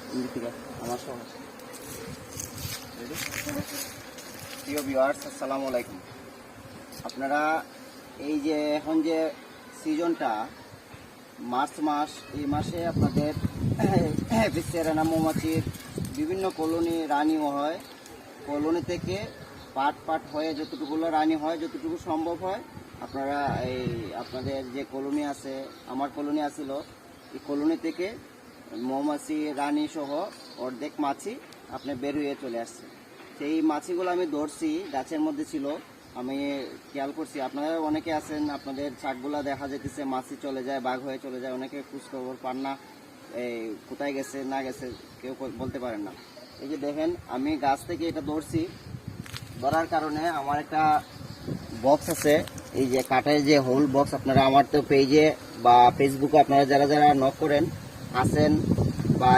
আমার সহ প্রিয় ভিউয়ার্স, আসসালামু আলাইকুম। আপনারা এই যে এখন যে সিজনটা মার্চ মাস, এই মাসে আপনাদের ভিসেরানা মৌমাছির বিভিন্ন কলোনি রানিও হয়। কলোনি থেকে পাট হয়ে যতটুকুলো রানি হয়, যতটুকু সম্ভব হয়, আপনারা এই আপনাদের যে কলোনি আছে, আমার কলোনি আছিল, এই কলোনি থেকে মৌমাছি রানী সহ অর্ধেক মাছি আপনি বের হয়ে চলে আসছে। সেই মাছিগুলো আমি ধরছি, গাছের মধ্যে ছিল, আমি খেয়াল করছি। আপনারা অনেকে আছেন, আপনাদের শাকগুলা দেখা যেতেছে মাছি চলে যায়, বাঘ হয়ে চলে যায়, অনেকে খোঁজখবর পান না, এই কোথায় গেছে না গেছে কেউ বলতে পারেন না। এই যে দেখেন, আমি গাছ থেকে এটা ধরছি, ধরার কারণে আমার একটা বক্স আছে, এই যে কাঠের যে হোল বক্স। আপনারা আমার তো পেজে বা ফেসবুকে আপনারা যারা যারা নক করেন আছেন,